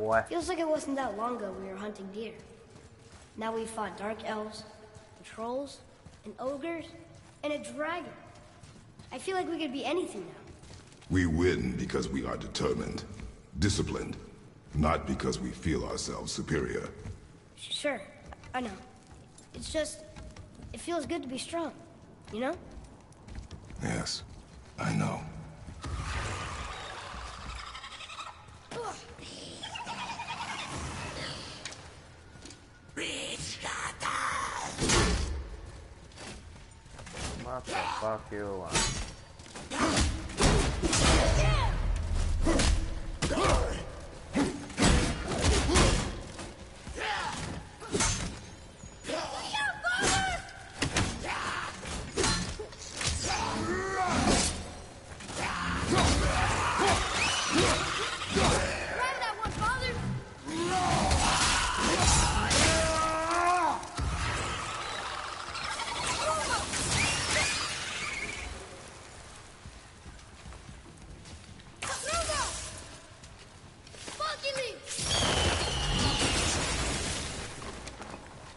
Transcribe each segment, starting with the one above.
boy. Feels like it wasn't that long ago we were hunting deer. Now we fought dark elves, and trolls, and ogres, and a dragon. I feel like we could be anything now. We win because we are determined, disciplined, not because we feel ourselves superior. Sure, I know. It's just, it feels good to be strong, you know? Yes, I know. What the fuck you want?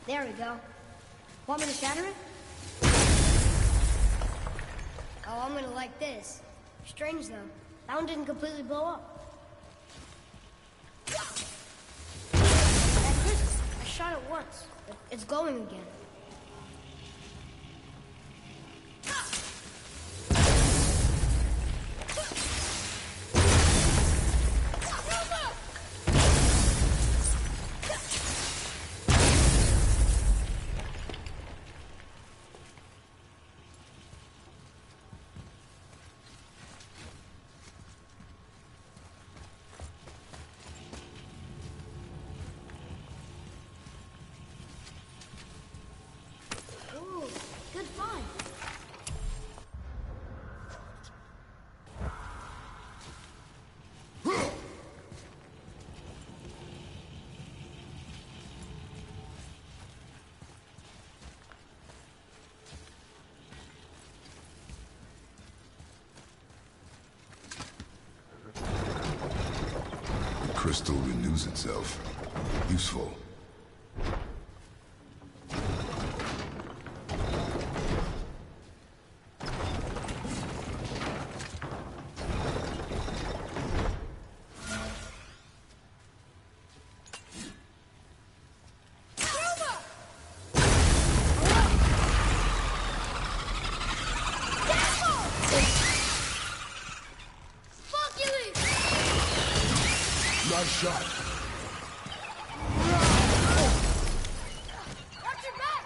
There we go. Want me to shatter it? Oh, I'm gonna like this. Strange though. That one didn't completely blow up. That crystal, I shot it once, but it's glowing again. Crystal renews itself. Useful. Nice shot. Watch your back!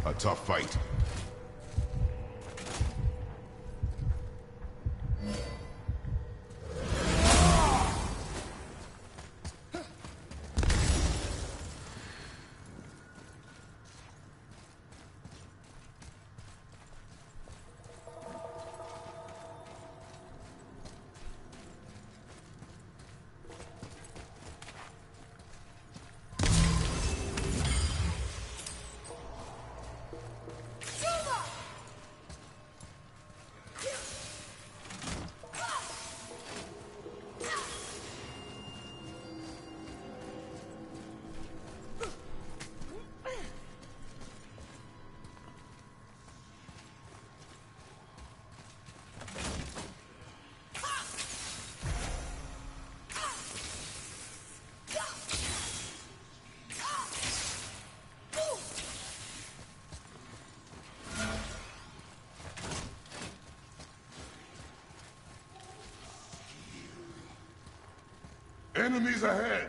A tough fight. Enemies ahead!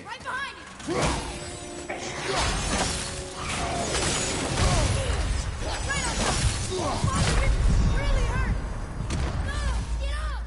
Right behind you! Right on top! Father, this really hurt! No! Get up!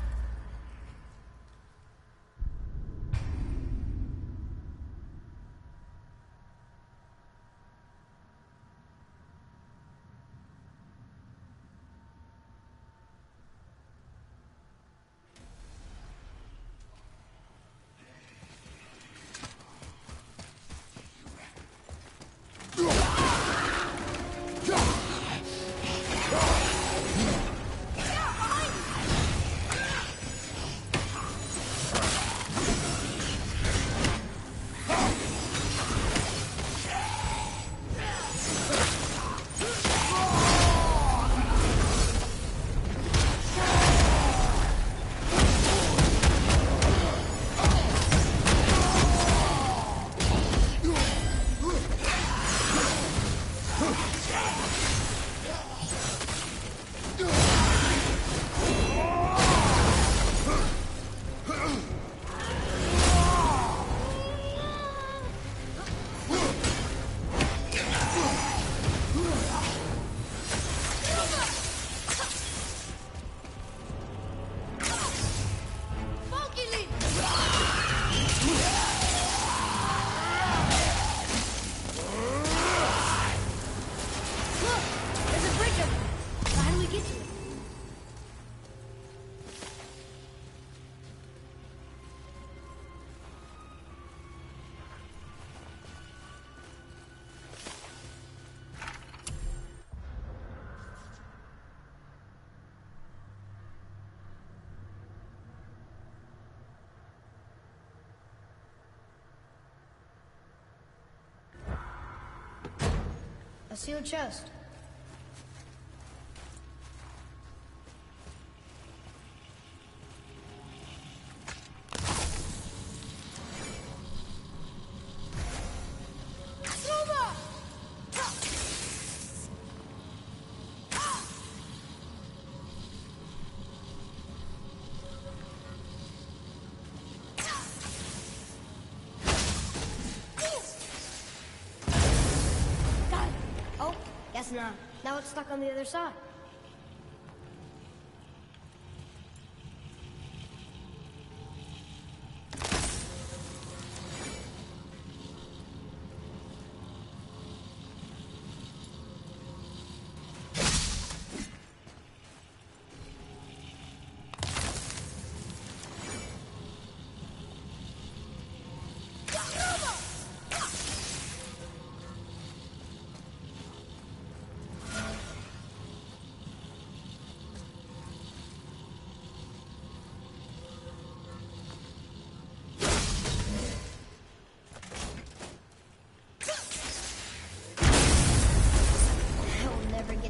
A sealed chest. Guess not. Now it's stuck on the other side.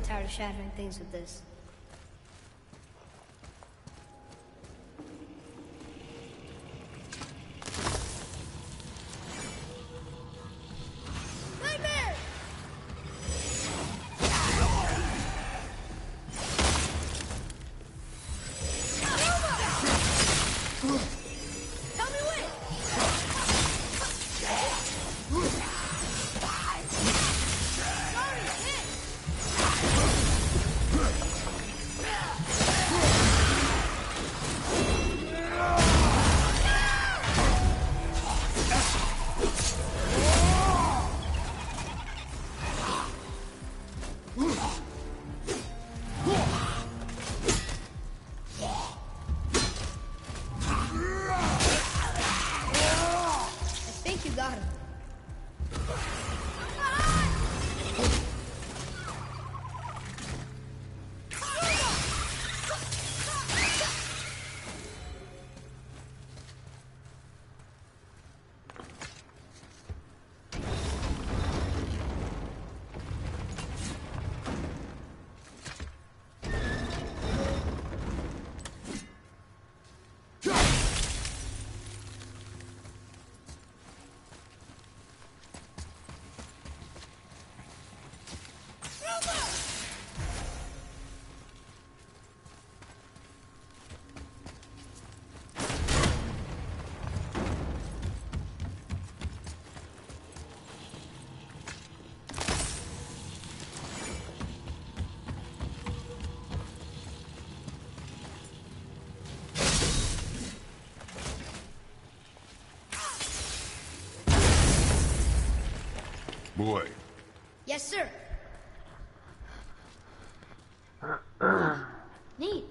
Tired of shattering things with this. Boy. Yes, sir. Neat.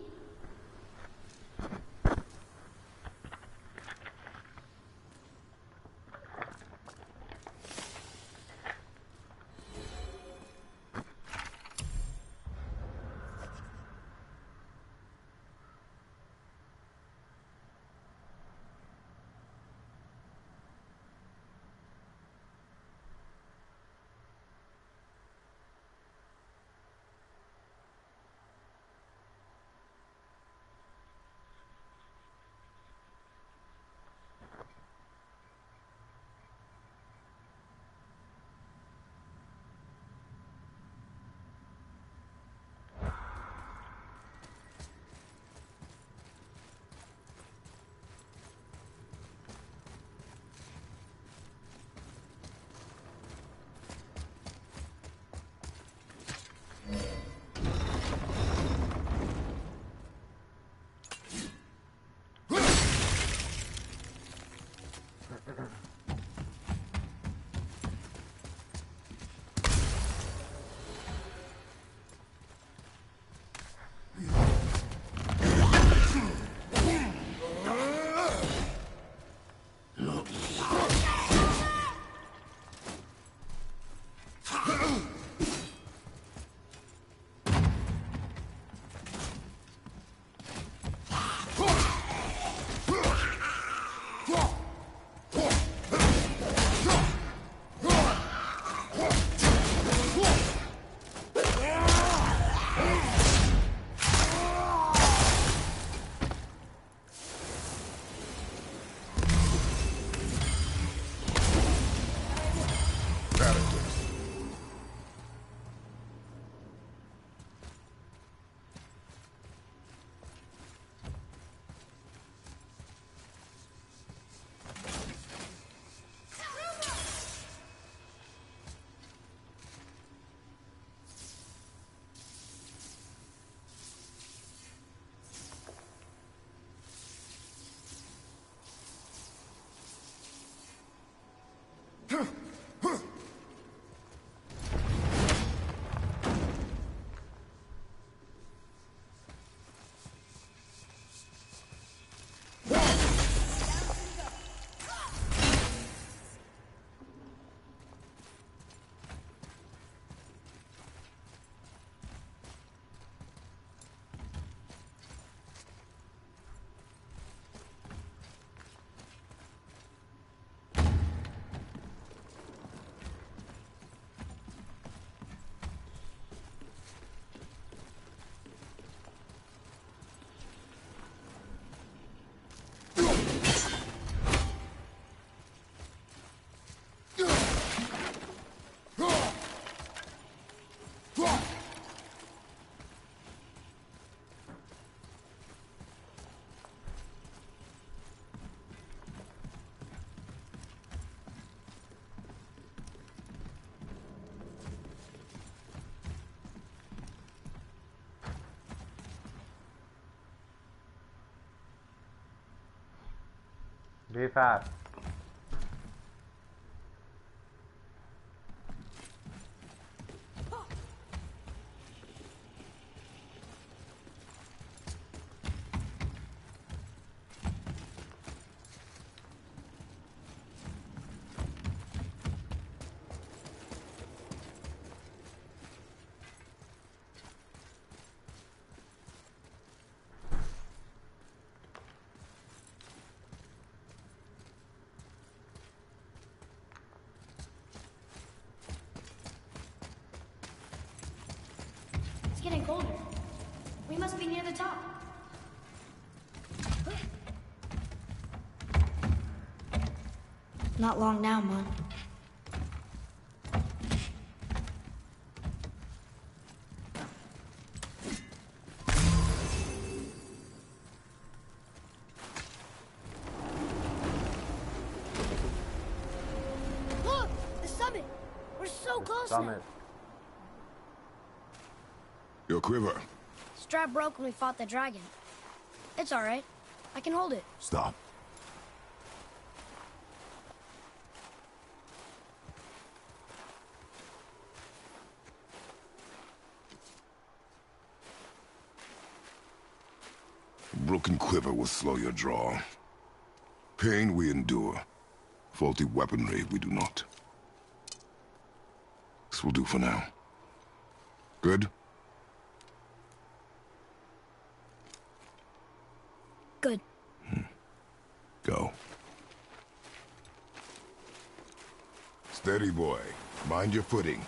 Be fast. It's getting colder. We must be near the top. Not long now, Mom. Look! The summit! We're so close now. Summit. Your quiver. Strap broke when we fought the dragon. It's alright. I can hold it. Stop. A broken quiver will slow your draw. Pain we endure. Faulty weaponry we do not. This will do for now. Good? Good. Go. Steady, boy. Mind your footing.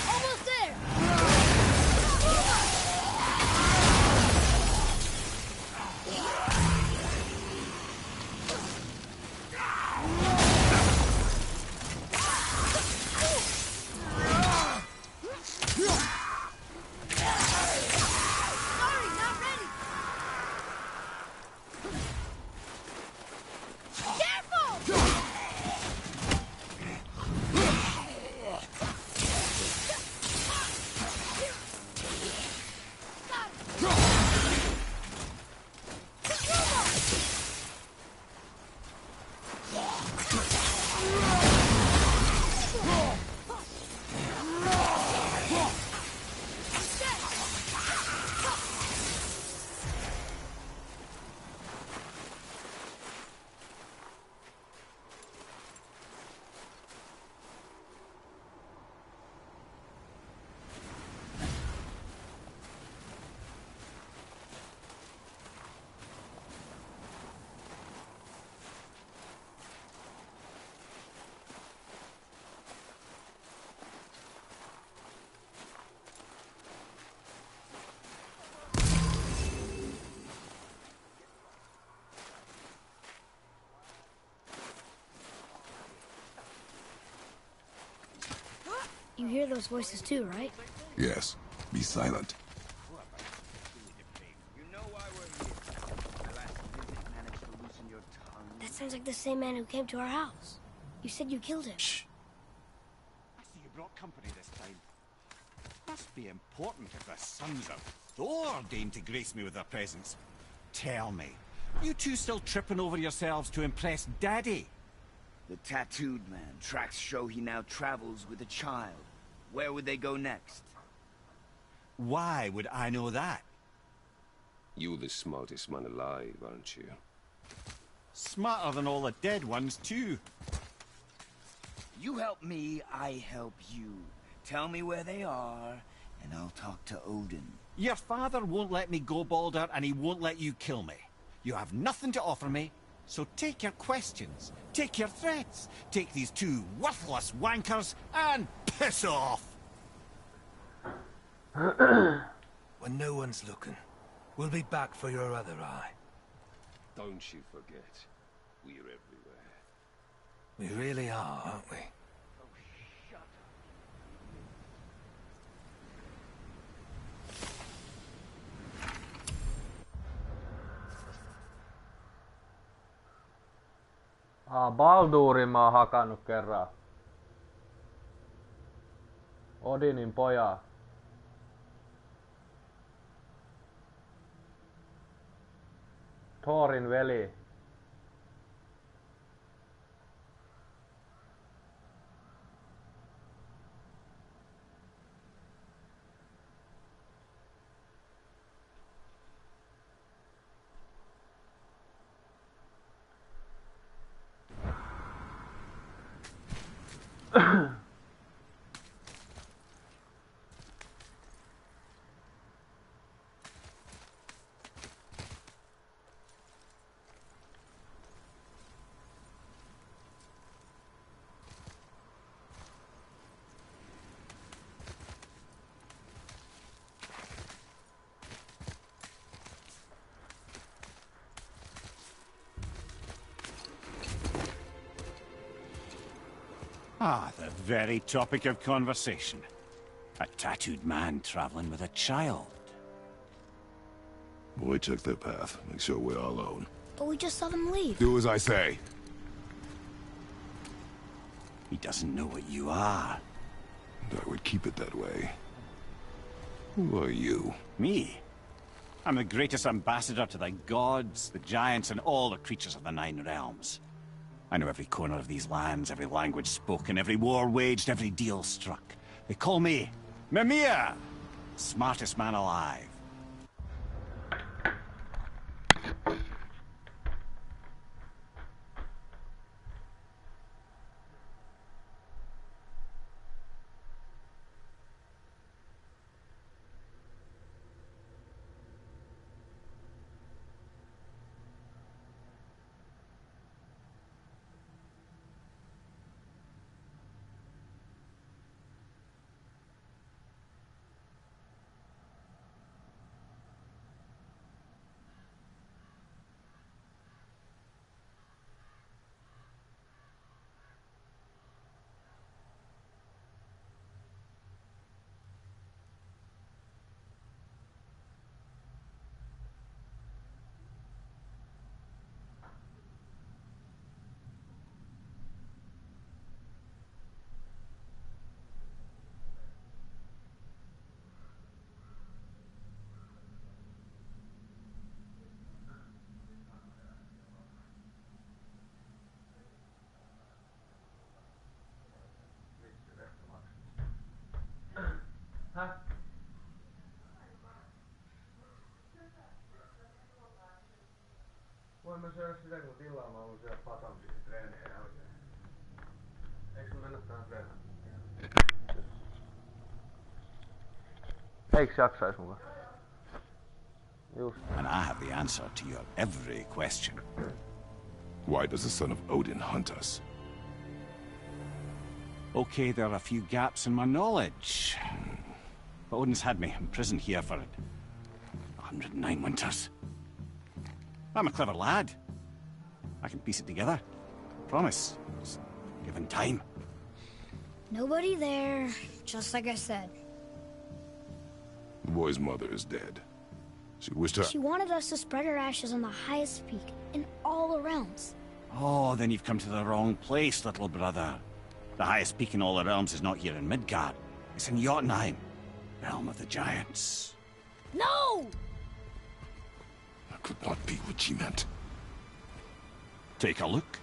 Almost there! Sorry, not ready! Careful! You hear those voices too, right? Yes. Be silent. That sounds like the same man who came to our house. You said you killed him. Shh. I see you brought company this time. Must be important if the sons of Thor deign to grace me with their presence. Tell me, you two still tripping over yourselves to impress Daddy? The tattooed man. Tracks show he now travels with a child. Where would they go next? Why would I know that? You're the smartest man alive, aren't you? Smarter than all the dead ones, too. You help me, I help you. Tell me where they are, and I'll talk to Odin. Your father won't let me go, Balder, and he won't let you kill me. You have nothing to offer me, so take your questions, take your threats, take these two worthless wankers, and piss off! When no one's looking, we'll be back for your other eye. Don't you forget, we're everywhere. We really are, aren't we? Baldurin mä oon hakannut kerran. Odinin poja. Thorin veli. Ah, the very topic of conversation. A tattooed man traveling with a child. Boy, check their path. Make sure we're all alone. But we just saw them leave. Do as I say. He doesn't know what you are. And I would keep it that way. Who are you? Me? I'm the greatest ambassador to the gods, the giants, and all the creatures of the Nine Realms. I know every corner of these lands, every language spoken, every war waged, every deal struck. They call me Mimir, smartest man alive. Häh? Voin mä syödä sitä, kun tilaa mä haluan syödä patampisin treeneen jälkeen. Eiks me mennä tähän treenaan? Eiks jaksais mukaan? Just. And I have the answer to your every question. Why does the son of Odin hunt us? Okay, there are a few gaps in my knowledge. But Odin's had me imprisoned here for 109 winters. I'm a clever lad. I can piece it together. Promise. Just given time. Nobody there, just like I said. The boy's mother is dead. She wished her... She wanted us to spread her ashes on the highest peak in all the realms. Oh, then you've come to the wrong place, little brother. The highest peak in all the realms is not here in Midgard. It's in Jotunheim, realm of the giants. No! That could not be what she meant. Take a look.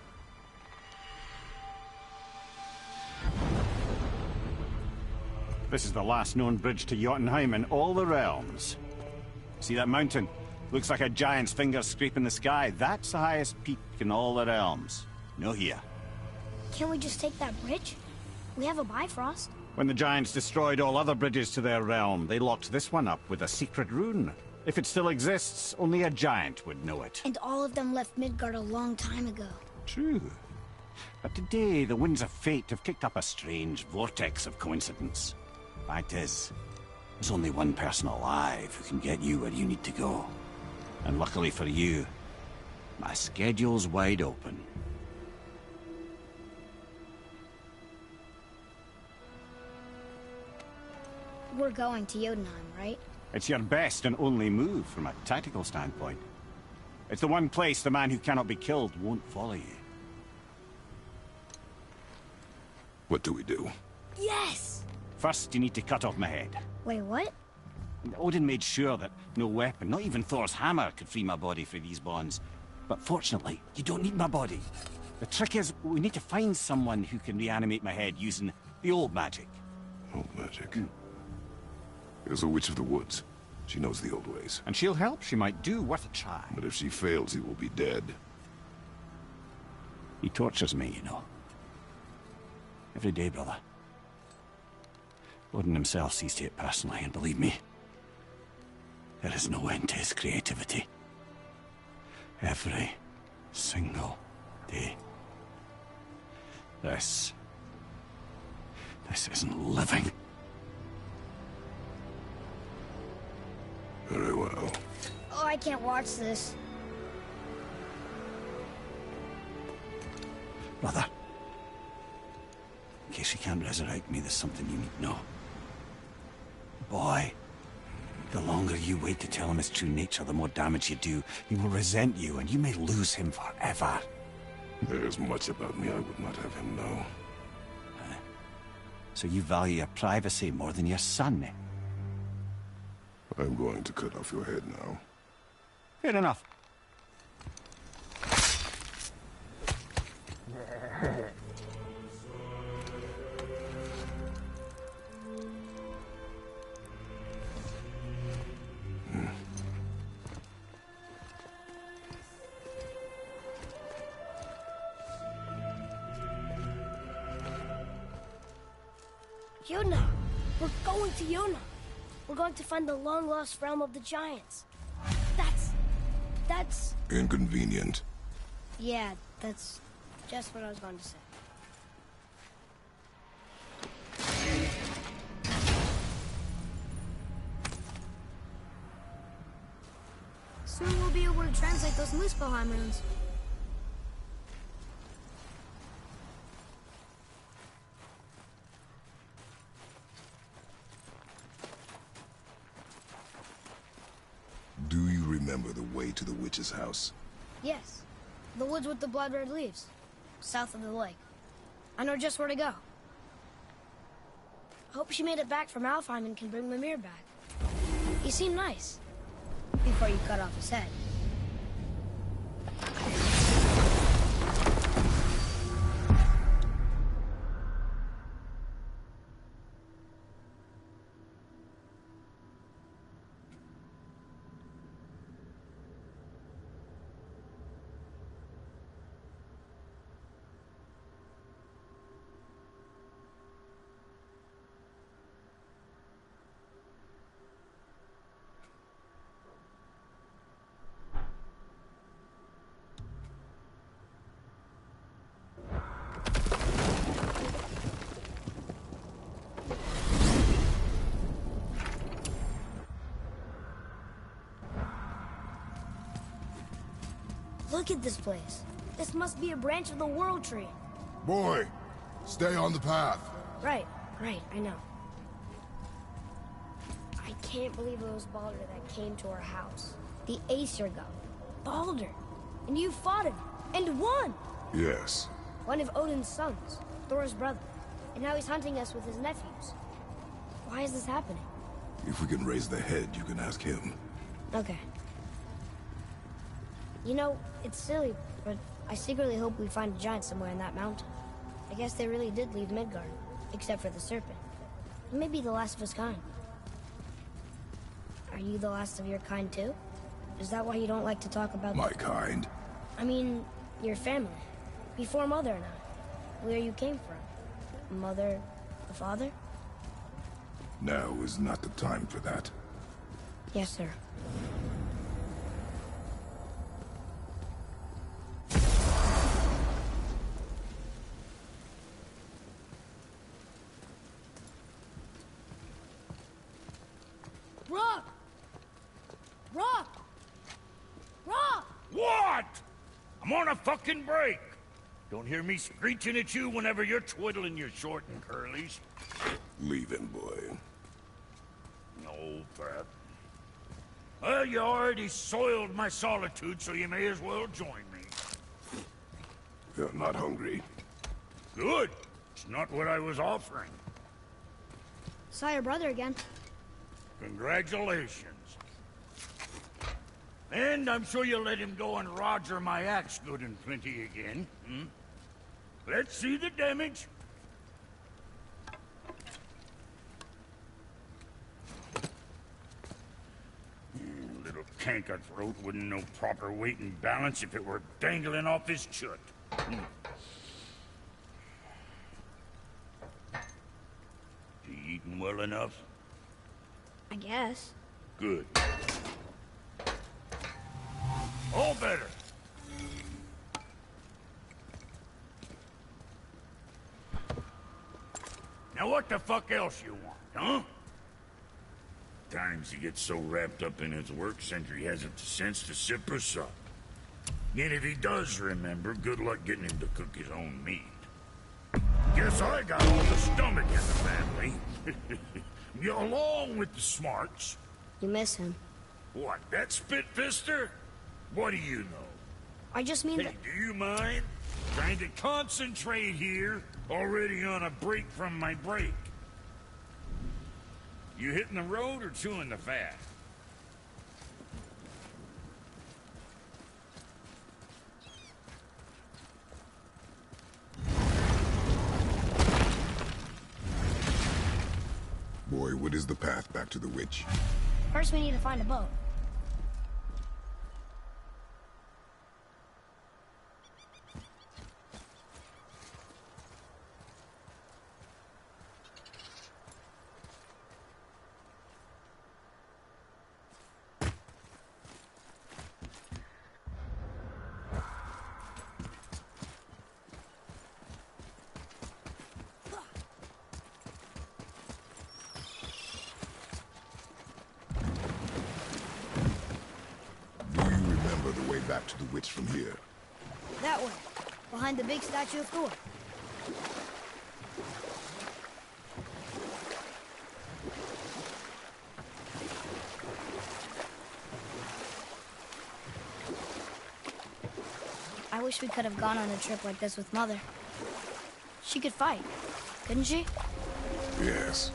This is the last known bridge to Jotunheim in all the realms. See that mountain? Looks like a giant's finger scraping the sky. That's the highest peak in all the realms. No here. Can't we just take that bridge? We have a Bifrost. When the giants destroyed all other bridges to their realm, they locked this one up with a secret rune. If it still exists, only a giant would know it. And all of them left Midgard a long time ago. True. But today, the winds of fate have kicked up a strange vortex of coincidence. Fact is, there's only one person alive who can get you where you need to go. And luckily for you, my schedule's wide open. We're going to Jotunheim, right? It's your best and only move from a tactical standpoint. It's the one place the man who cannot be killed won't follow you. What do we do? Yes! First, you need to cut off my head. Wait, what? Odin made sure that no weapon, not even Thor's hammer, could free my body from these bonds. But fortunately, you don't need my body. The trick is, we need to find someone who can reanimate my head using the old magic. Old magic. There's a witch of the woods. She knows the old ways. And she'll help. She might do. Worth a try. But if she fails, he will be dead. He tortures me, you know. Every day, brother. Odin himself sees to it personally, and believe me, there is no end to his creativity. Every single day. This isn't living. Very well. Oh, I can't watch this. Brother, in case he can't resurrect me, there's something you need to know. Boy, the longer you wait to tell him his true nature, the more damage you do. He will resent you, and you may lose him forever. There's much about me I would not have him know. So you value your privacy more than your son, eh? I'm going to cut off your head now. Fair enough. Jotunheim! We're going to Jotunheim! We're going to find the long-lost realm of the giants. That's... Inconvenient. Yeah, that's just what I was going to say. Soon we'll be able to translate those Muspelheim runes. Do you remember the way to the witch's house? Yes. The woods with the blood-red leaves. South of the lake. I know just where to go. I hope she made it back from Alfheim and can bring Mimir back. He seemed nice. Before you cut off his head. Look at this place. This must be a branch of the World Tree. Boy, stay on the path. Right, I know. I can't believe it was Baldur that came to our house. The Aesir god. Baldur. And you fought him. And won! Yes. One of Odin's sons. Thor's brother. And now he's hunting us with his nephews. Why is this happening? If we can raise the head, you can ask him. Okay. You know, it's silly, but I secretly hope we find a giant somewhere in that mountain. I guess they really did leave Midgard, except for the serpent. He may be the last of his kind. Are you the last of your kind too? Is that why you don't like to talk about... My kind? I mean, your family. Before Mother and I. Where you came from. Mother, the father? Now is not the time for that. Yes, sir. Rock! Rock! Rock! What? I'm on a fucking break. Don't hear me screeching at you whenever you're twiddling your short and curlies. Leave him, boy. No, Pat. Well, you already soiled my solitude, so you may as well join me. You're not hungry. Good. It's not what I was offering. Saw your brother again. Congratulations. And I'm sure you'll let him go and roger my axe good and plenty again. Hmm? Let's see the damage. Little canker-throat wouldn't know proper weight and balance if it were dangling off his chut. You eating well enough? I guess. Good. All better. Now what the fuck else you want, huh? Times he gets so wrapped up in his work, Sentry hasn't the sense to sip or sup. And if he does remember, good luck getting him to cook his own meat. Guess I got all the stomach in the family. You along with the smarts. You miss him. What, that spit-fister? What do you know? I just mean Hey, that... do you mind? Trying to concentrate here, already on a break from my break. You hitting the road or chewing the fat? Boy, what is the path back to the witch? First we need to find a boat. Back to the witch from here. That way, behind the big statue of Thor. I wish we could have gone on a trip like this with Mother. She could fight, couldn't she? Yes,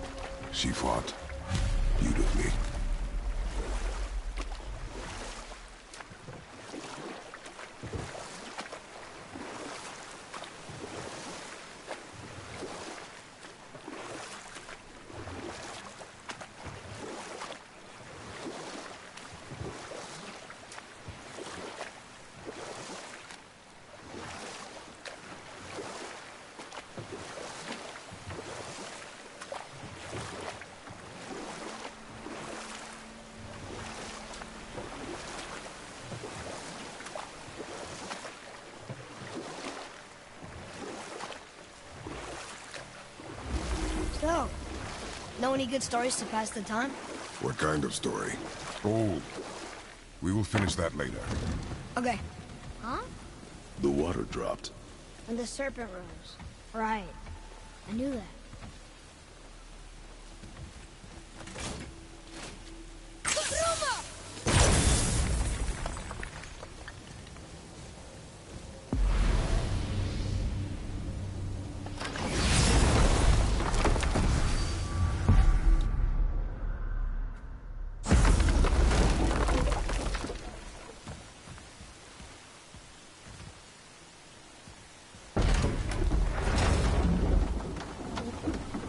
she fought beautifully. So, know any good stories to pass the time? What kind of story? Oh, we will finish that later. Okay. Huh? The water dropped. And the serpent rose. Right. I knew that.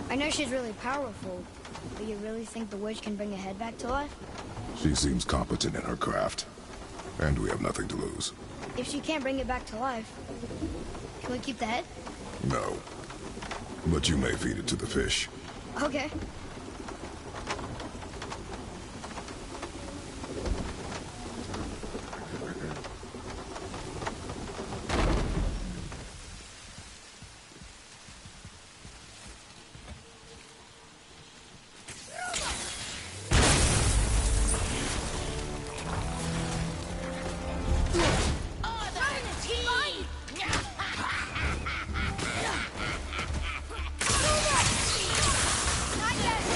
I know she's really powerful, but you really think the witch can bring a head back to life? She seems competent in her craft, and we have nothing to lose. If she can't bring it back to life, can we keep the head? No, but you may feed it to the fish. Okay. Not yet!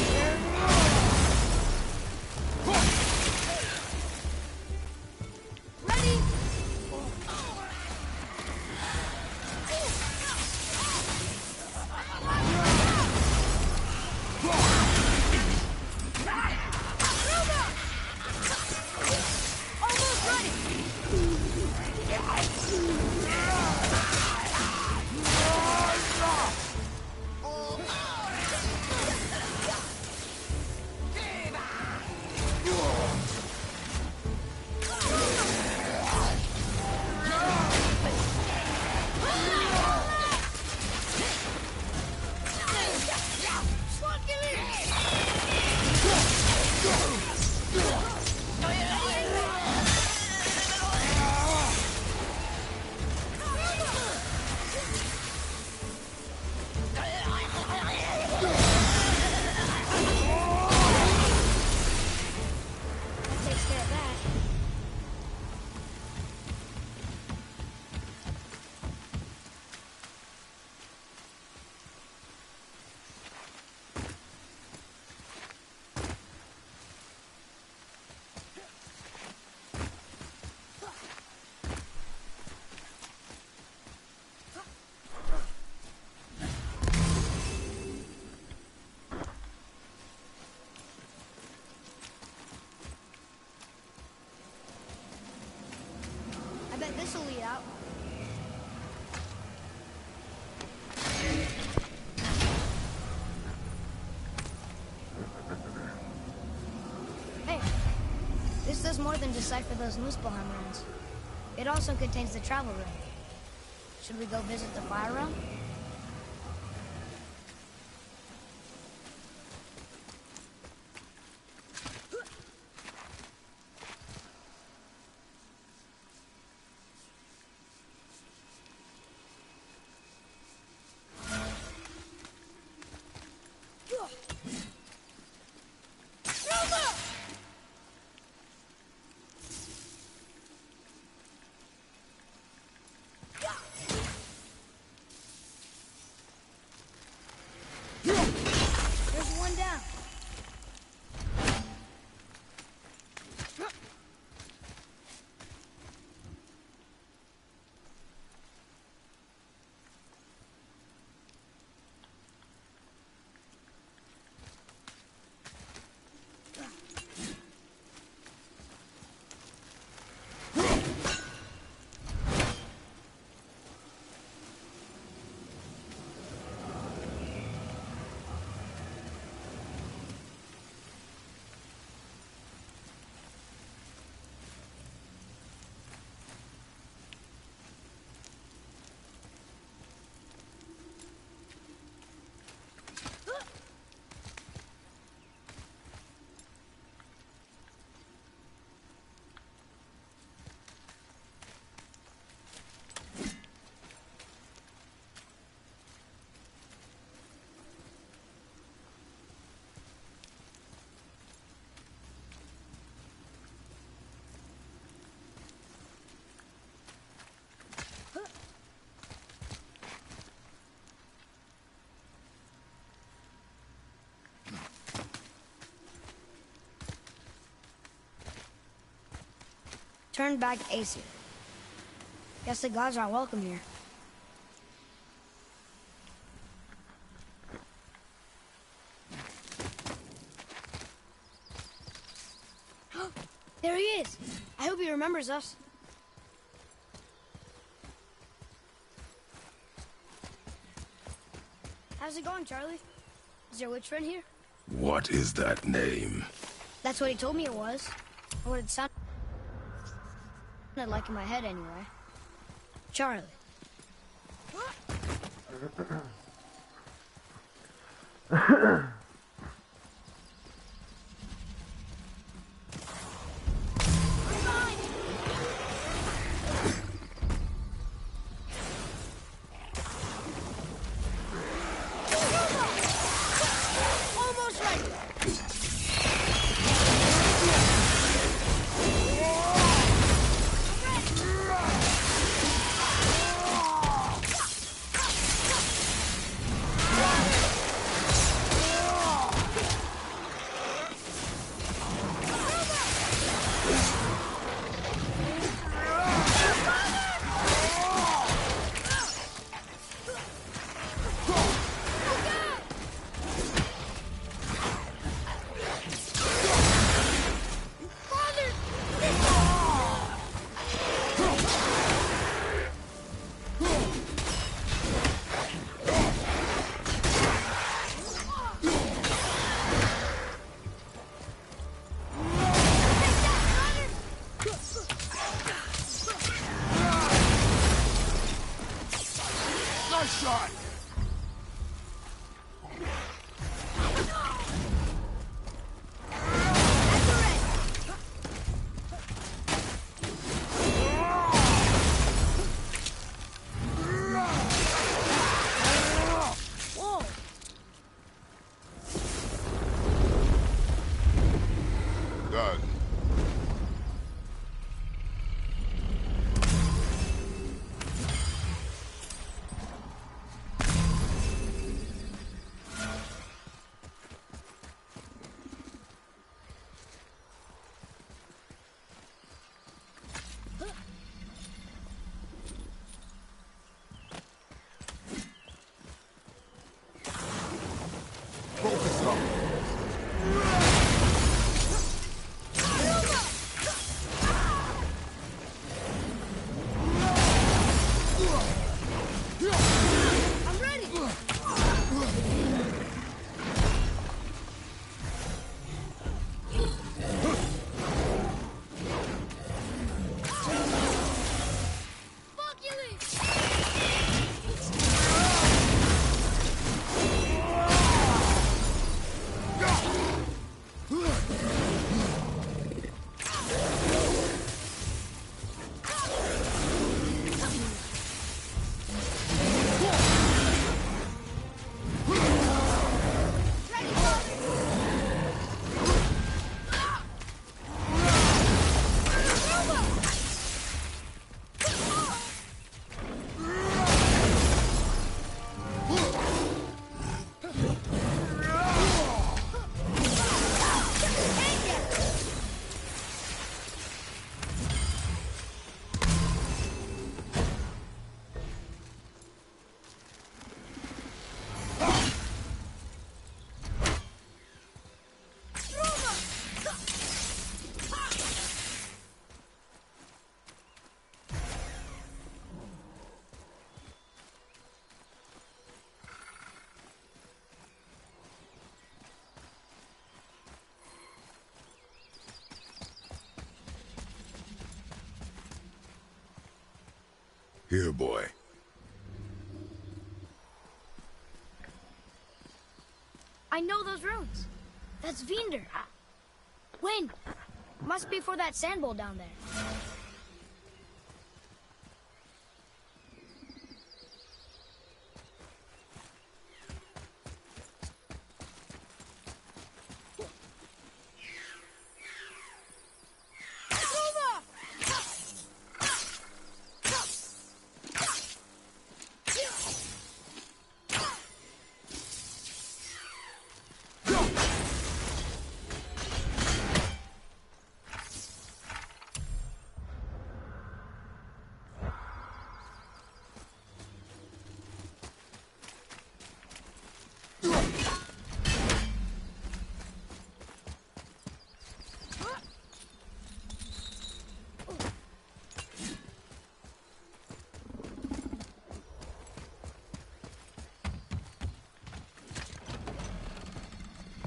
This'll lead out. Hey, this does more than decipher those Muspelheim runes. It also contains the travel room. Should we go visit the fire room? Turn back Aesir. Guess the gods aren't welcome here. There he is! I hope he remembers us. How's it going, Charlie? Is your witch friend here? What is that name? That's what he told me it was. Or what it sounded like in my head anyway. Charlie. Here, boy. I know those runes. That's Vinder. Wind. Must be for that sand bowl down there.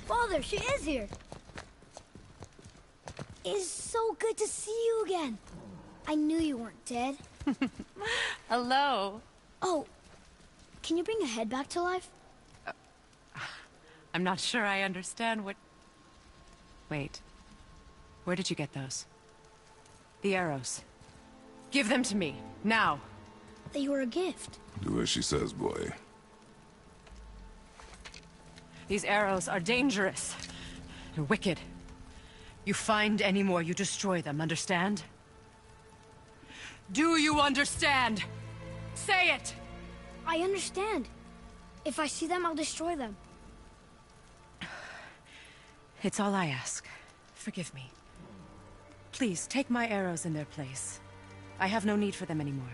Father, she is here. It's so good to see you again. I knew you weren't dead. Hello. Oh, can you bring a head back to life? I'm not sure I understand what... Wait. Where did you get those? The arrows. Give them to me, now. They were a gift. Do as she says, boy. These arrows are dangerous. They're wicked. You find any more, you destroy them, understand? Do you understand? Say it! I understand. If I see them, I'll destroy them. It's all I ask. Forgive me. Please, take my arrows in their place. I have no need for them anymore.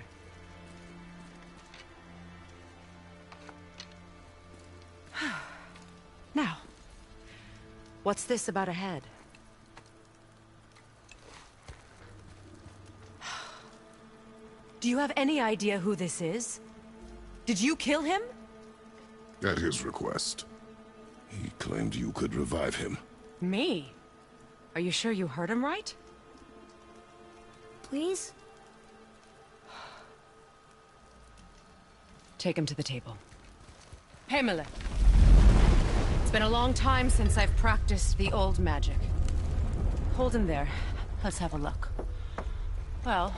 Now, what's this about a head? Do you have any idea who this is? Did you kill him? At his request. He claimed you could revive him. Me? Are you sure you heard him right? Please? Take him to the table. Pamela. It's been a long time since I've practiced the old magic. Hold him there. Let's have a look. Well,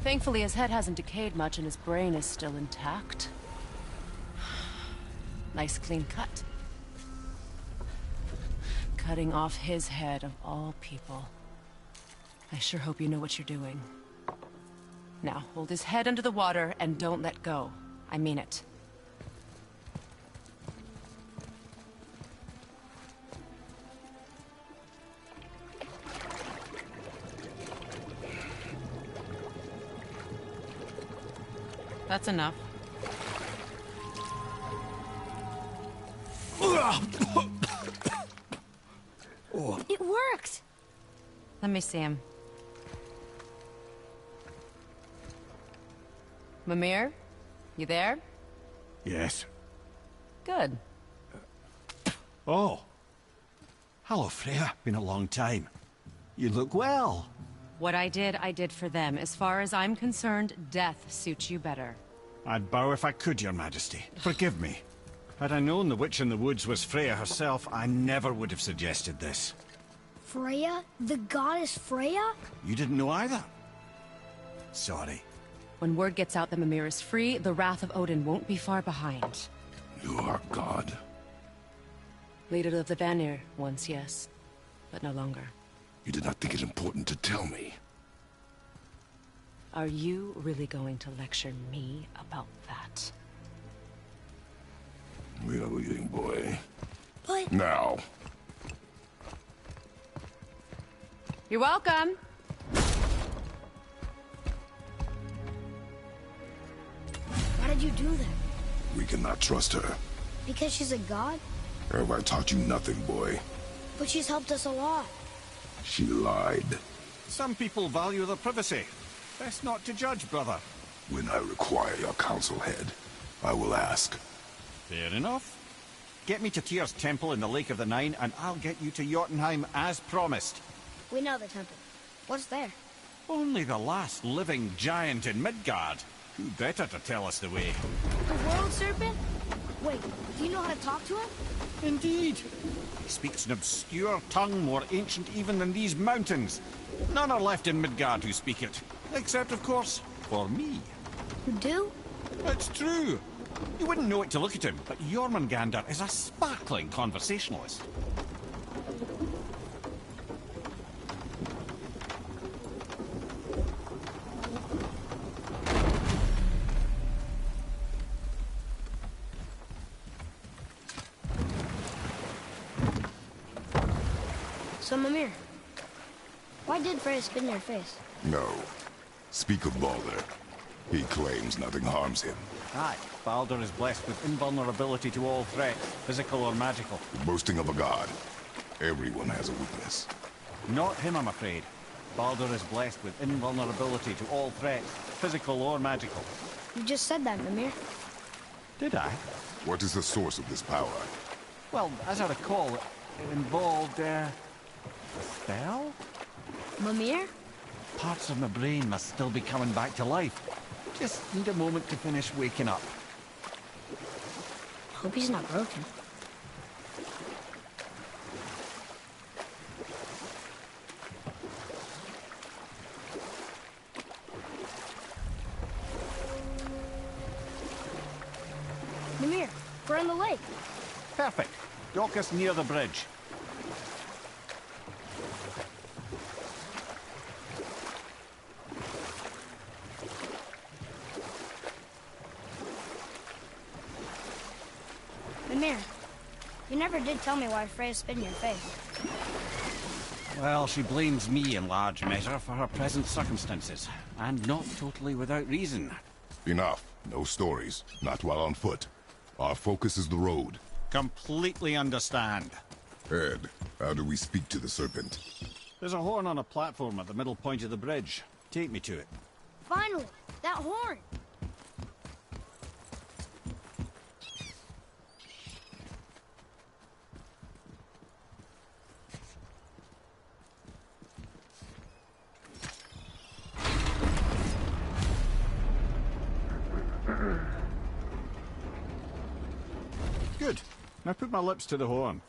thankfully his head hasn't decayed much and his brain is still intact. Nice clean cut. Cutting off his head of all people. I sure hope you know what you're doing. Now, hold his head under the water and don't let go. I mean it. That's enough. It worked! Let me see him. Mimir? You there? Yes. Good. Oh. Hello, Freya. Been a long time. You look well. What I did for them. As far as I'm concerned, death suits you better. I'd bow if I could, Your Majesty. Forgive me. Had I known the witch in the woods was Freya herself, I never would have suggested this. Freya? The goddess Freya? You didn't know either? Sorry. When word gets out that Mimir is free, the wrath of Odin won't be far behind. You are God. Leader of the Vanir, once yes, but no longer. You did not think it important to tell me. Are you really going to lecture me about that? We are leaving, boy. But... Now. You're welcome. Why did you do that? We cannot trust her. Because she's a god? Have I taught you nothing, boy? But she's helped us a lot. She lied. Some people value their privacy. Best not to judge, brother. When I require your council head, I will ask. Fair enough. Get me to Tyr's temple in the Lake of the Nine, and I'll get you to Jotunheim as promised. We know the temple. What's there? Only the last living giant in Midgard. Who better to tell us the way? The world serpent? Wait, do you know how to talk to him? Indeed. He speaks an obscure tongue more ancient even than these mountains. None are left in Midgard who speak it. Except, of course, for me. You do? It's true. You wouldn't know it to look at him, but Jormungandr is a sparkling conversationalist. So, Mimir, why did Freya spit in your face? No. Speak of Baldur. He claims nothing harms him. Aye, Baldur is blessed with invulnerability to all threats, physical or magical. Boasting of a god. Everyone has a weakness. Not him, I'm afraid. Baldur is blessed with invulnerability to all threats, physical or magical. You just said that, Mimir. Did I? What is the source of this power? Well, as I recall, it involved, a spell? Mimir? Parts of my brain must still be coming back to life. Just need a moment to finish waking up. Hope he's not broken. Mimir, we're on the lake. Perfect. Dock us near the bridge. Mimir, you never did tell me why Freya spit in your face. Well, she blames me in large measure for her present circumstances, and not totally without reason. Enough. No stories. Not while on foot. Our focus is the road. Completely understand. Ed, how do we speak to the serpent? There's a horn on a platform at the middle point of the bridge. Take me to it. Finally, that horn! Good. Now put my lips to the horn.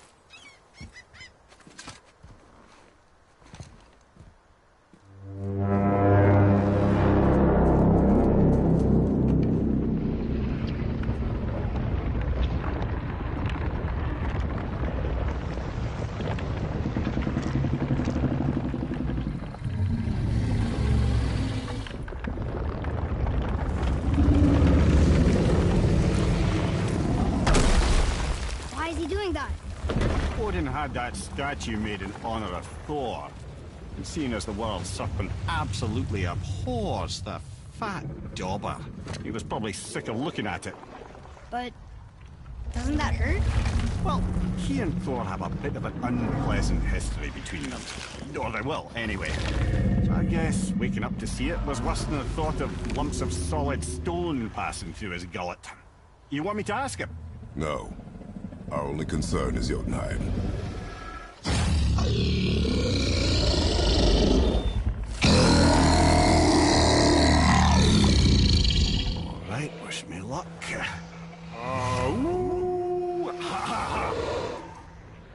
Why is he doing that? Odin had that statue made in honor of Thor. And seeing as the world's serpent absolutely abhors the fat dauber, he was probably sick of looking at it. But doesn't that hurt? Well, he and Thor have a bit of an unpleasant history between them. Or they will, anyway. So I guess waking up to see it was worse than the thought of lumps of solid stone passing through his gullet. You want me to ask him? No. Our only concern is Jotunheim. All right, wish me luck. Ooh, ha, ha, ha.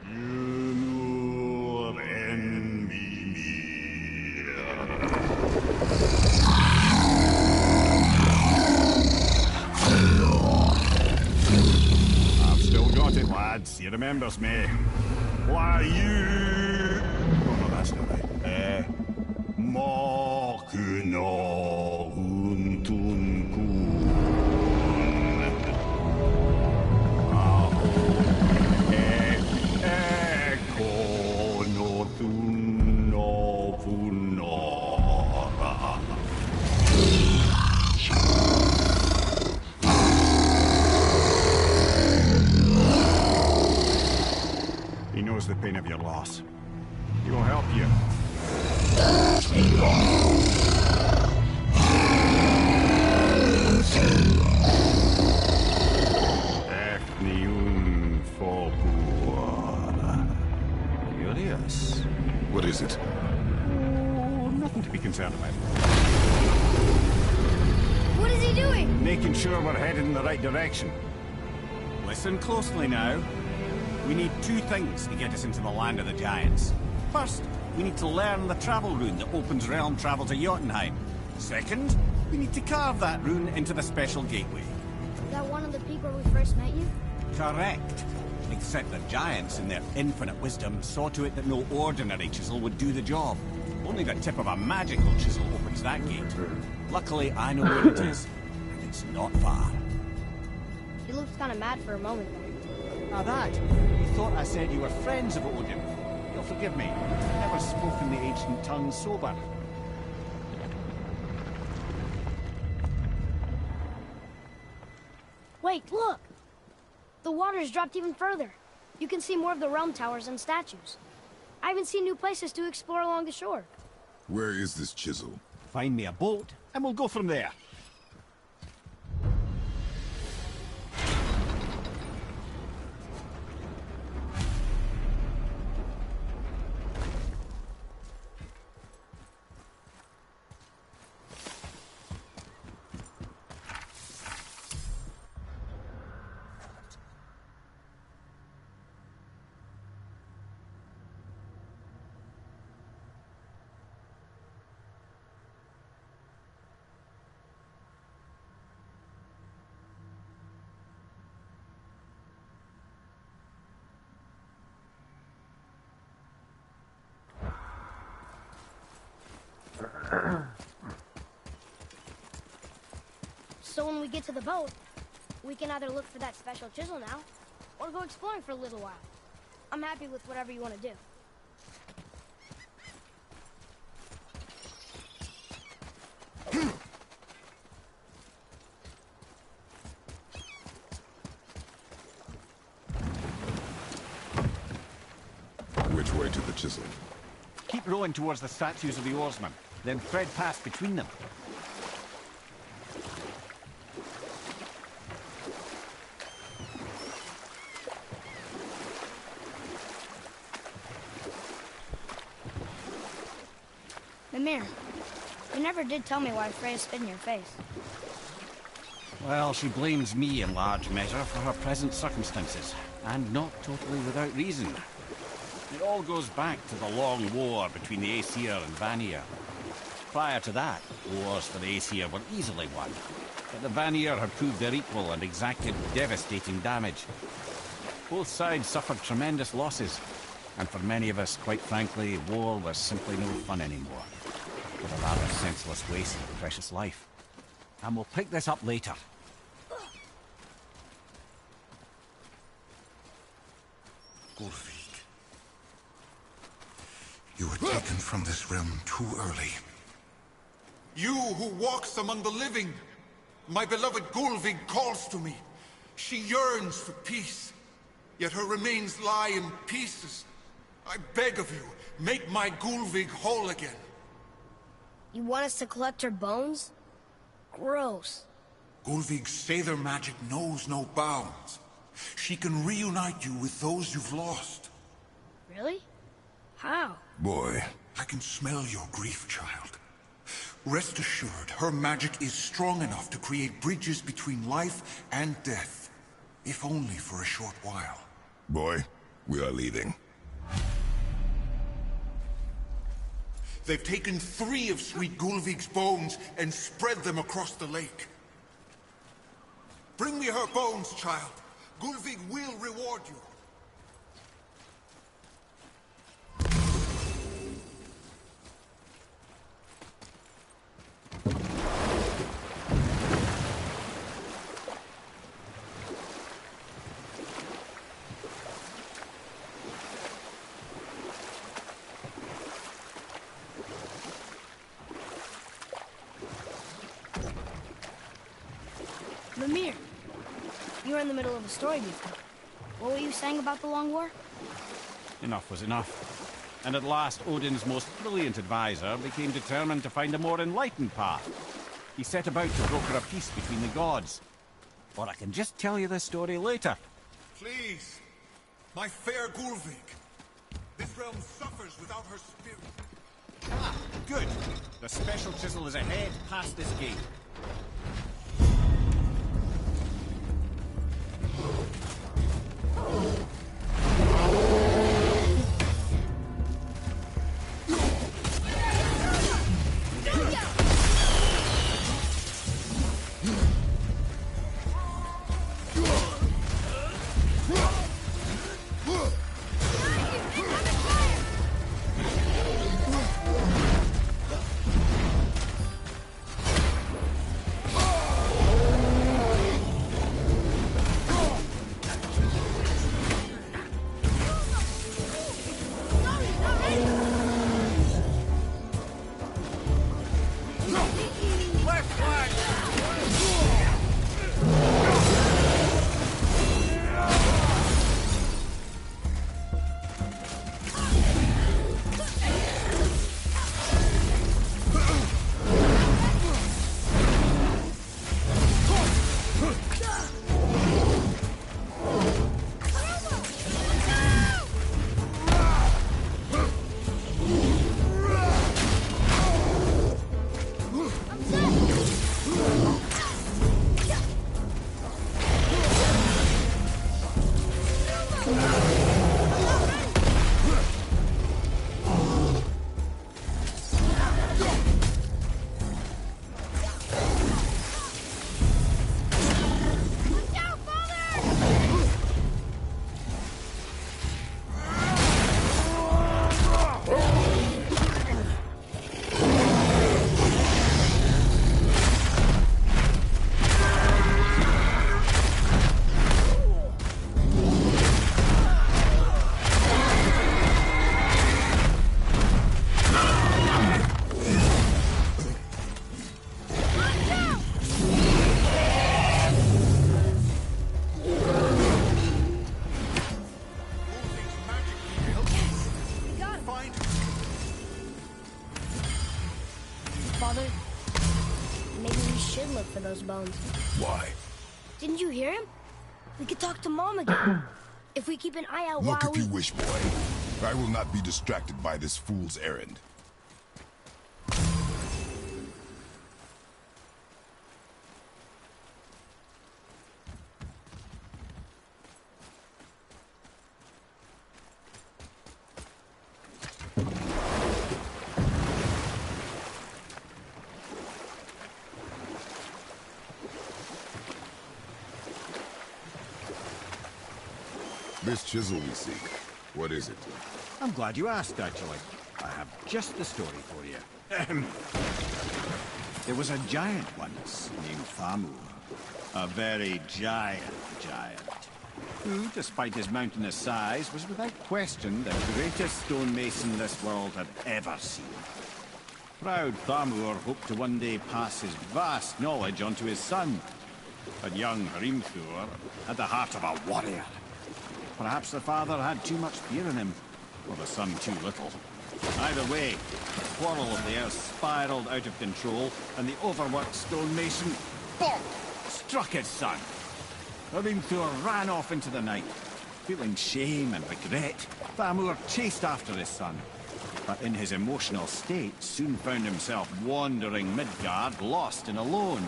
You envy me. I've still got it, lads. He remembers me. Why, you... Oh, no, that's not right. Mokuno Untunkun. I'll He knows the pain of your loss. He will help you. Curious. What is it? Oh, nothing to be concerned about. What is he doing? Making sure we're headed in the right direction. Listen closely now. We need two things to get us into the land of the giants. First, we need to learn the travel rune that opens realm travel to Jotunheim. Second, we need to carve that rune into the special gateway. Is that one on the peak where we first met you? Correct. Except the giants, in their infinite wisdom, saw to it that no ordinary chisel would do the job. Only the tip of a magical chisel opens that gate. Luckily, I know where it is, and it's not far. He looked kind of mad for a moment there. Now that, you thought I said you were friends of Odin. You'll forgive me. I've never spoken the ancient tongue sober. Wait, look! The water's dropped even further. You can see more of the realm towers and statues. I even see new places to explore along the shore. Where is this chisel? Find me a boat, and we'll go from there. So when we get to the boat, we can either look for that special chisel now, or go exploring for a little while. I'm happy with whatever you want to do. Which way to the chisel? Keep rowing towards the statues of the oarsmen, then thread past between them. Mimir, you never did tell me why Freya spit in your face. Well, she blames me in large measure for her present circumstances, and not totally without reason. It all goes back to the long war between the Aesir and Vanir. Prior to that, wars for the Aesir were easily won, but the Vanir had proved their equal and exacted devastating damage. Both sides suffered tremendous losses, and for many of us, quite frankly, war was simply no fun anymore. But a rather senseless waste of precious life. And we'll pick this up later. Gulvig, you were taken from this realm too early. You who walks among the living, my beloved Gulvig calls to me. She yearns for peace, yet her remains lie in pieces. I beg of you, make my Gulvig whole again. You want us to collect her bones? Gross. Gulvig's Seither magic knows no bounds. She can reunite you with those you've lost. Really? How? Boy. I can smell your grief, child. Rest assured, her magic is strong enough to create bridges between life and death. If only for a short while. Boy, we are leaving. They've taken 3 of Sweet Gulvig's bones and spread them across the lake. Bring me her bones, child. Gulvig will reward you. Mimir, you were in the middle of a story before. What were you saying about the Long War? enough was enough. And at last, Odin's most brilliant advisor became determined to find a more enlightened path. He set about to broker a peace between the gods. Or I can just tell you this story later. Please, my fair Gulvig. This realm suffers without her spirit. Ah, good. The special chisel is ahead, past this gate. Father, maybe we should look for those bones. Why? Didn't you hear him? We could talk to Mom again. If we keep an eye out Look while if you wish, boy. I will not be distracted by this fool's errand. This chisel we seek, what is it? I'm glad you asked, actually. I have just the story for you. There was a giant once named Thamur. A very giant, who, despite his mountainous size, was without question the greatest stonemason this world had ever seen. Proud Thamur hoped to one day pass his vast knowledge on to his son. But young Hrimthur had the heart of a warrior. Perhaps the father had too much fear in him, or the son too little. Either way, the quarrel of the earth spiraled out of control, and the overworked stonemason, bonk, struck his son. Hrimthur ran off into the night. Feeling shame and regret, Thamur chased after his son. But in his emotional state, soon found himself wandering Midgard, lost and alone.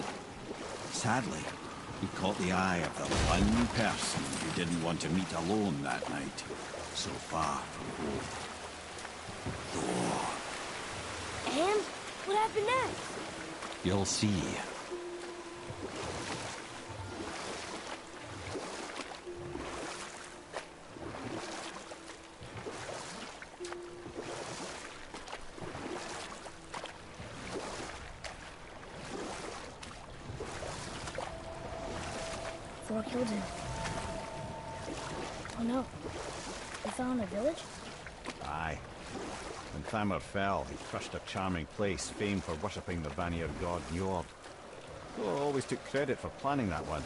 Sadly, he caught the eye of the one person who didn't want to meet alone that night, so far from home. Thor. And what happened next? You'll see. Thor killed him. Oh no. He fell in a village? Aye. When Thamur fell, he crushed a charming place famed for worshipping the Vanir god Njord. Thor always took credit for planning that one.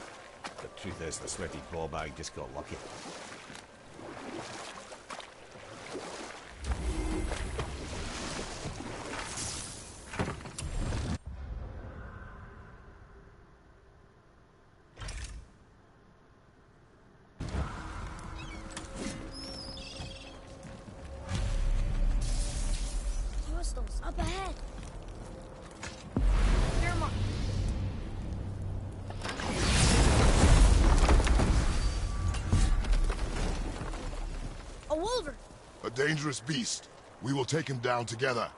The truth is, the sweaty ballbag just got lucky. wolverine. A dangerous beast. We will take him down together.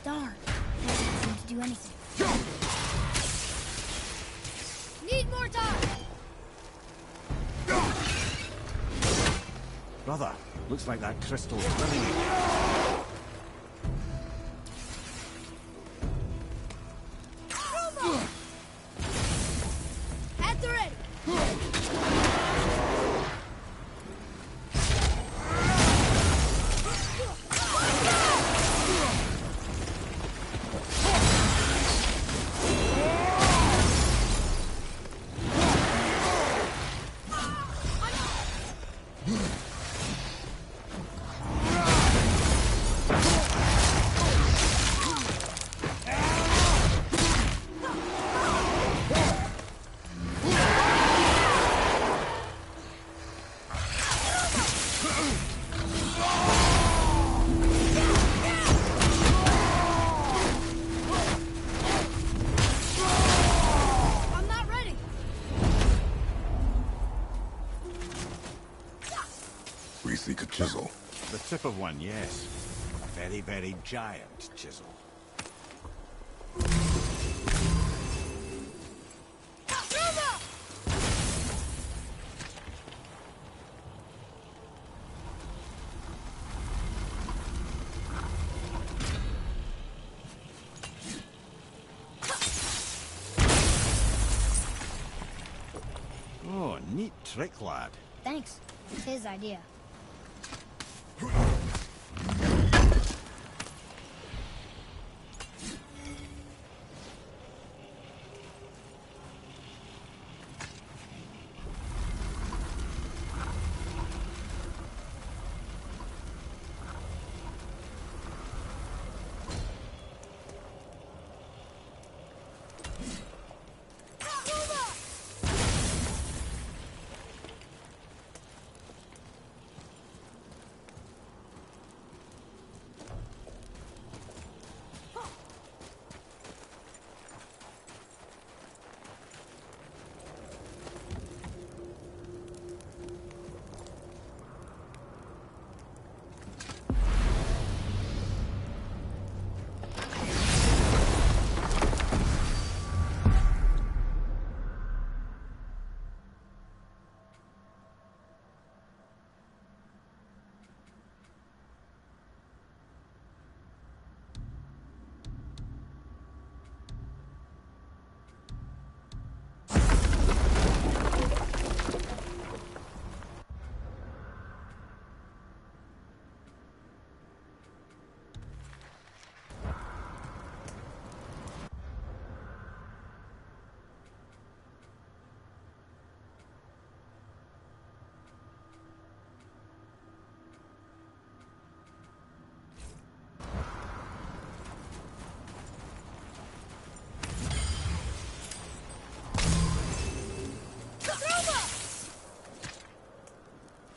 Darn. That doesn't seem to do anything. Need more time! Brother, looks like that crystal's winning you. At the ready! We seek a chisel. The tip of one, yes. A very, very giant chisel. Oh, neat trick, lad. Thanks. It's his idea.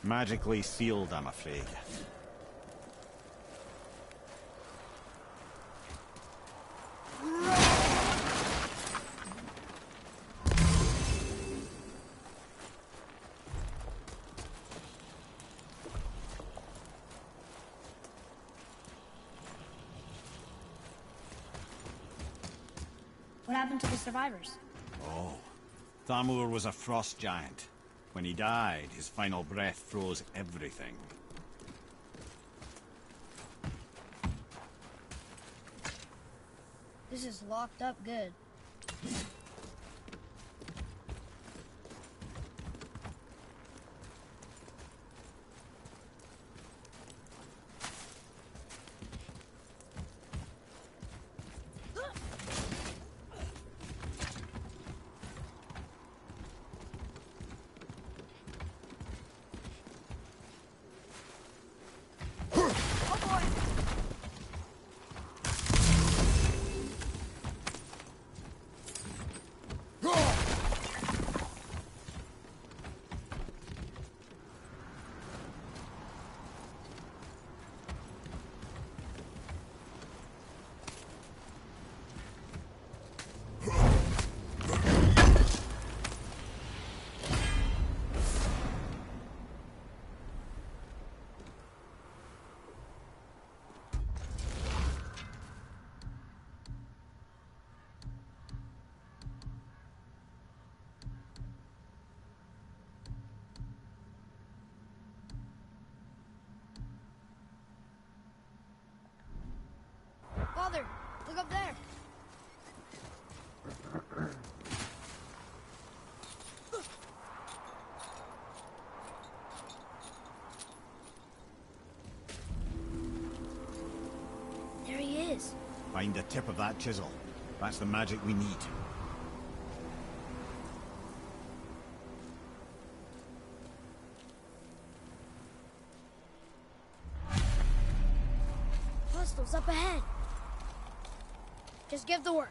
Magically sealed, I'm afraid. What happened to the survivors? Oh, Thamur was a frost giant. When he died, his final breath froze everything. This is locked up good. Look up there. There he is. Find the tip of that chisel. That's the magic we need. Hostiles up ahead. Just give the word.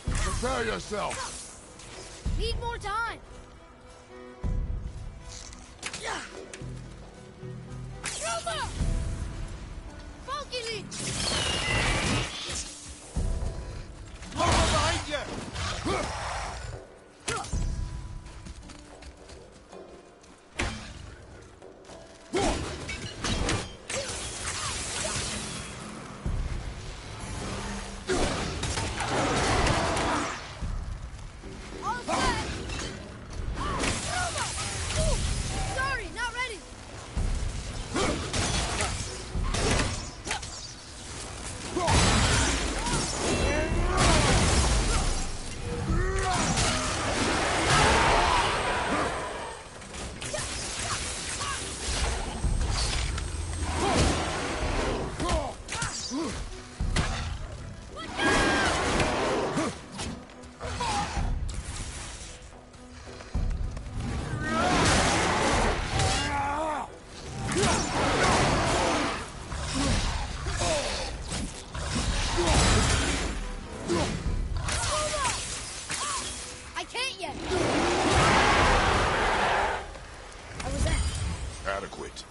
Prepare yourself. Need more time. Roma! Falky Behind you! Sorry, not ready. I can't yet. How was that? Adequate.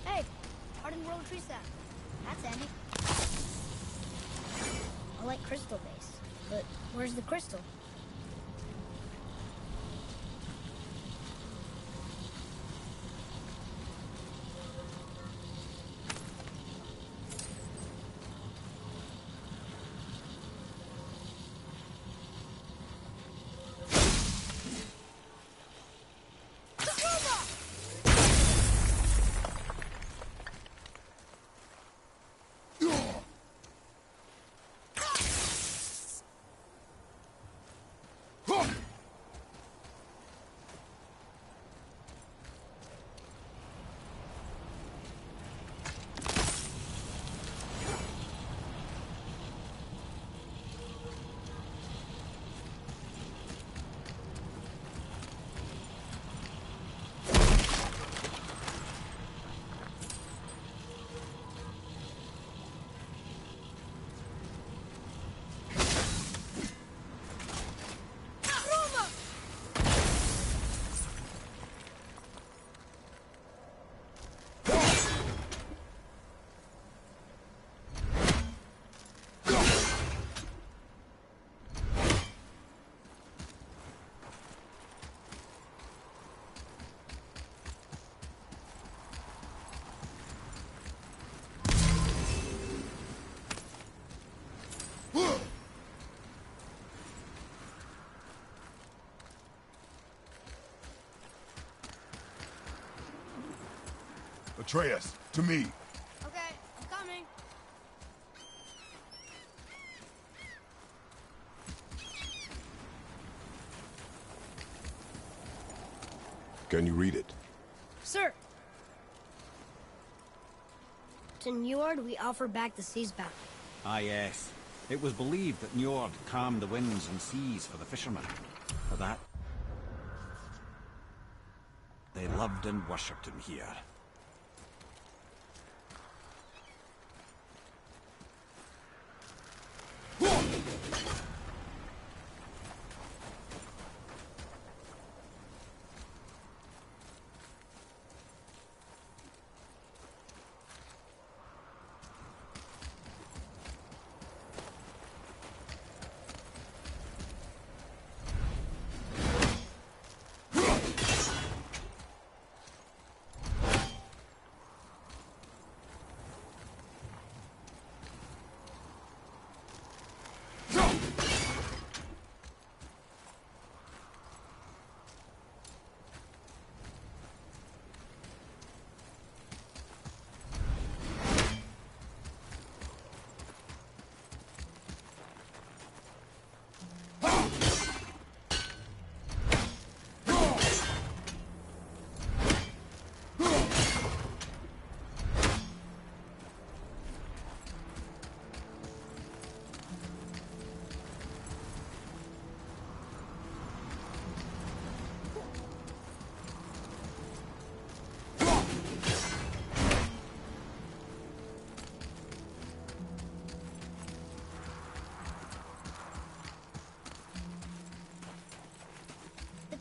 Hey, hardened world tree sap. That's handy. I like crystal base, but where's the crystal? Atreus, to me. Okay, I'm coming. Can you read it? Sir. To Njord, we offer back the sea's bounty. Ah, yes. It was believed that Njord calmed the winds and seas for the fishermen. For that, they loved and worshipped him here.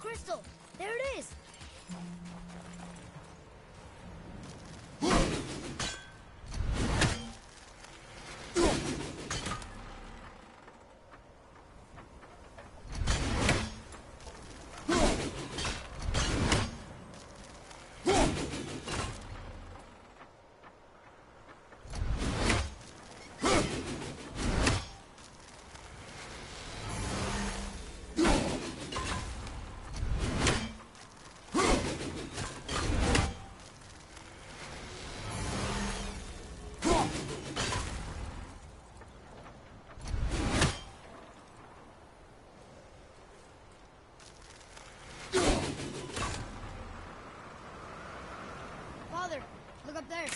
Crystal! There it is! Father, look up there.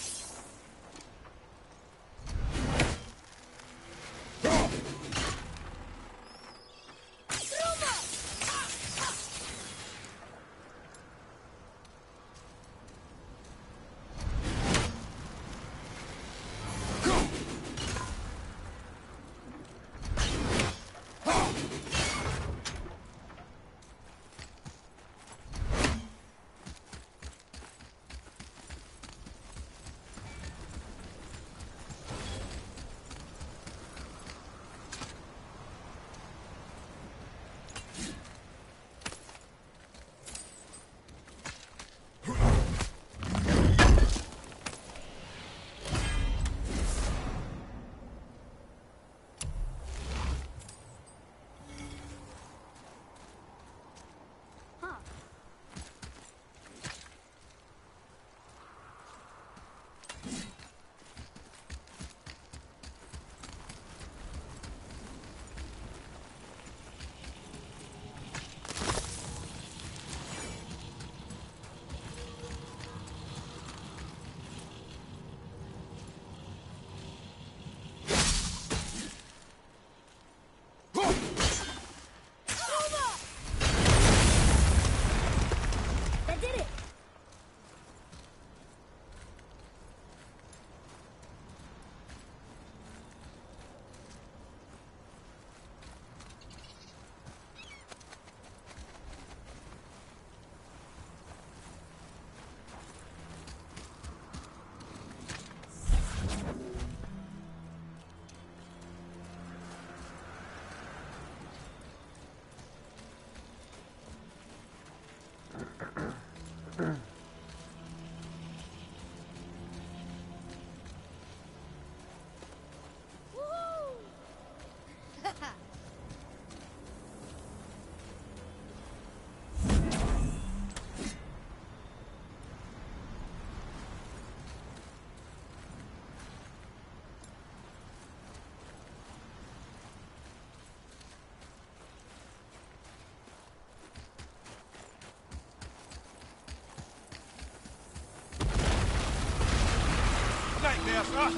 back there, sir.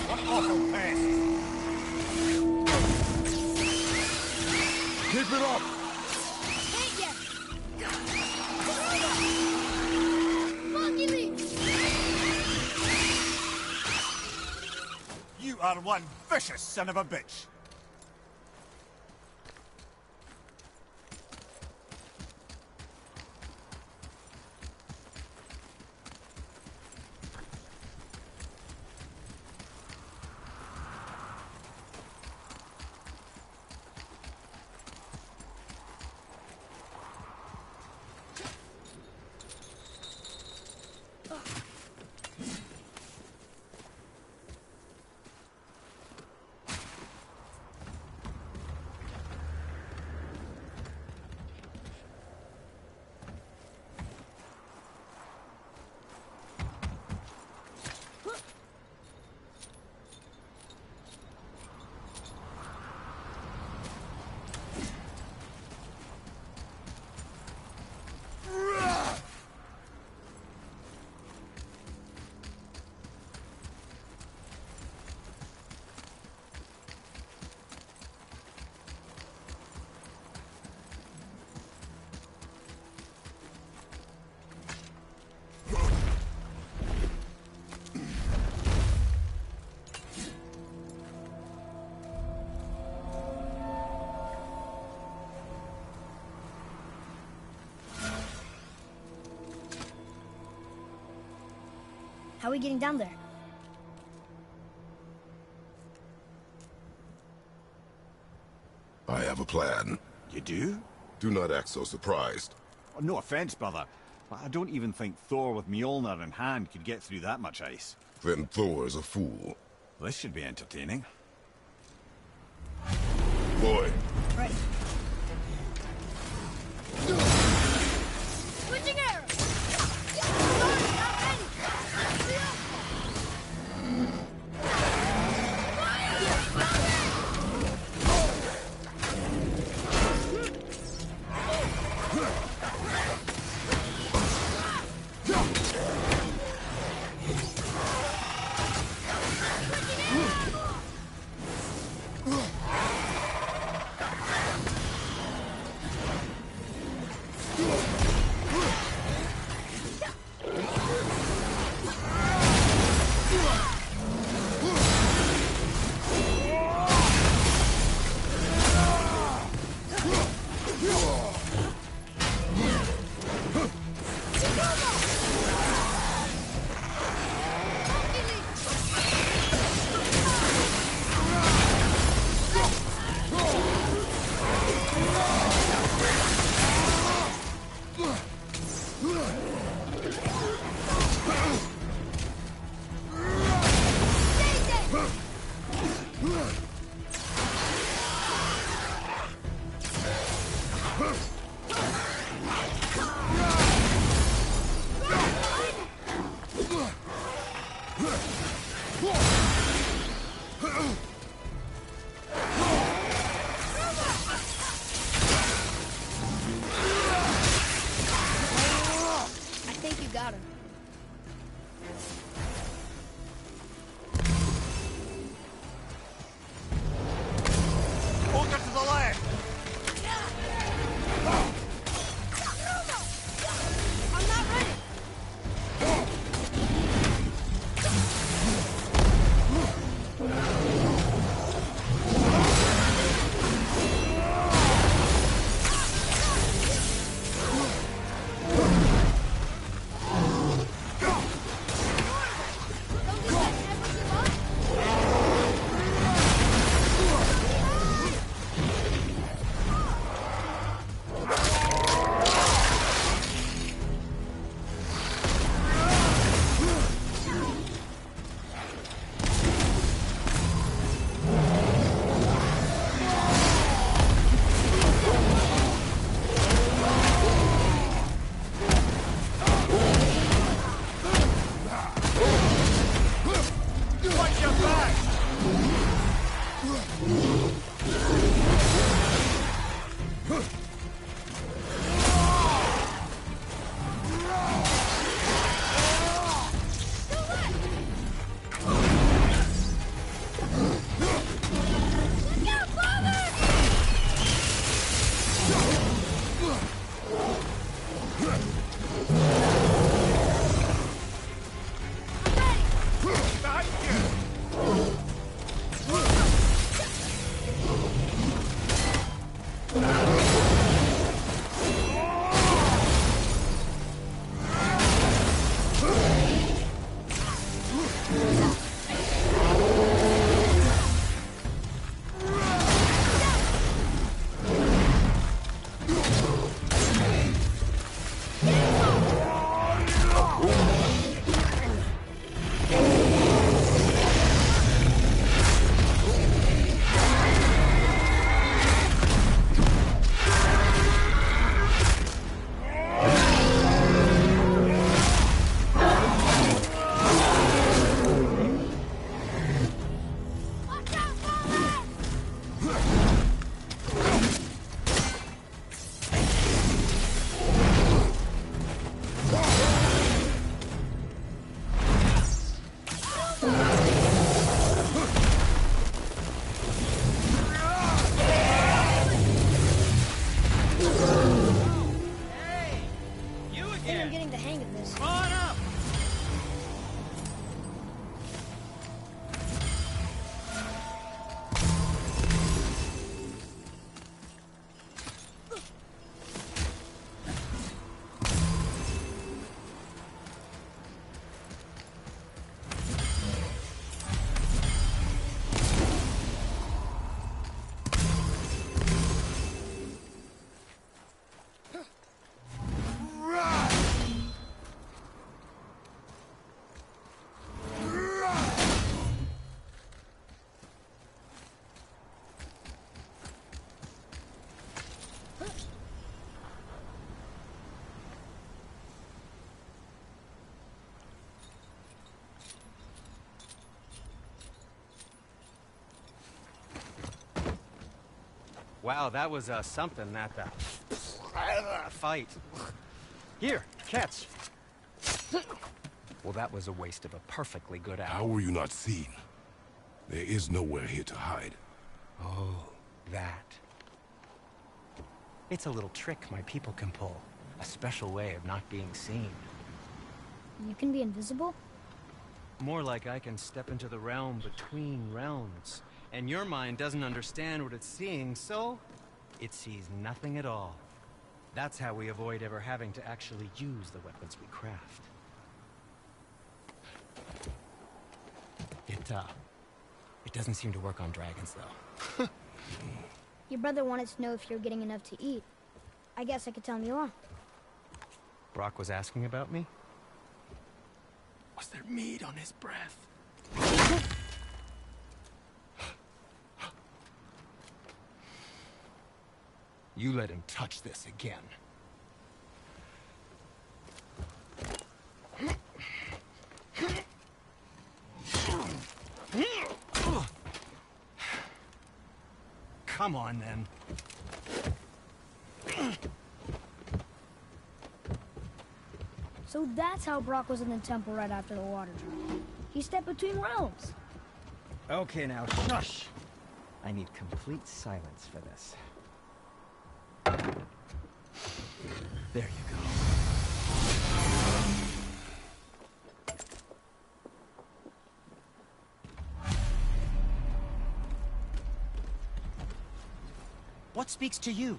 What awful pest. Keep it up! You are one vicious son of a bitch. How are we getting down there? I have a plan. You do? Do not act so surprised. Oh, no offense, brother, but I don't even think Thor with Mjolnir in hand could get through that much ice. Then Thor's a fool. This should be entertaining. Boy. Right. Switching arrows! Wow, that was something, that fight. Here, catch. Well, that was a waste of a perfectly good hour. How were you not seen? There is nowhere here to hide. Oh, that. It's a little trick my people can pull. A special way of not being seen. You can be invisible? More like I can step into the realm between realms. And your mind doesn't understand what it's seeing, so it sees nothing at all. That's how we avoid ever having to actually use the weapons we craft. It doesn't seem to work on dragons, though. Your brother wanted to know if you're getting enough to eat. I guess I could tell him you are. Brock was asking about me? Was there meat on his breath? You let him touch this again. Come on, then. So that's how Brock was in the temple right after the water drop. He stepped between realms. Okay, now, shush! I need complete silence for this. There you go. What speaks to you?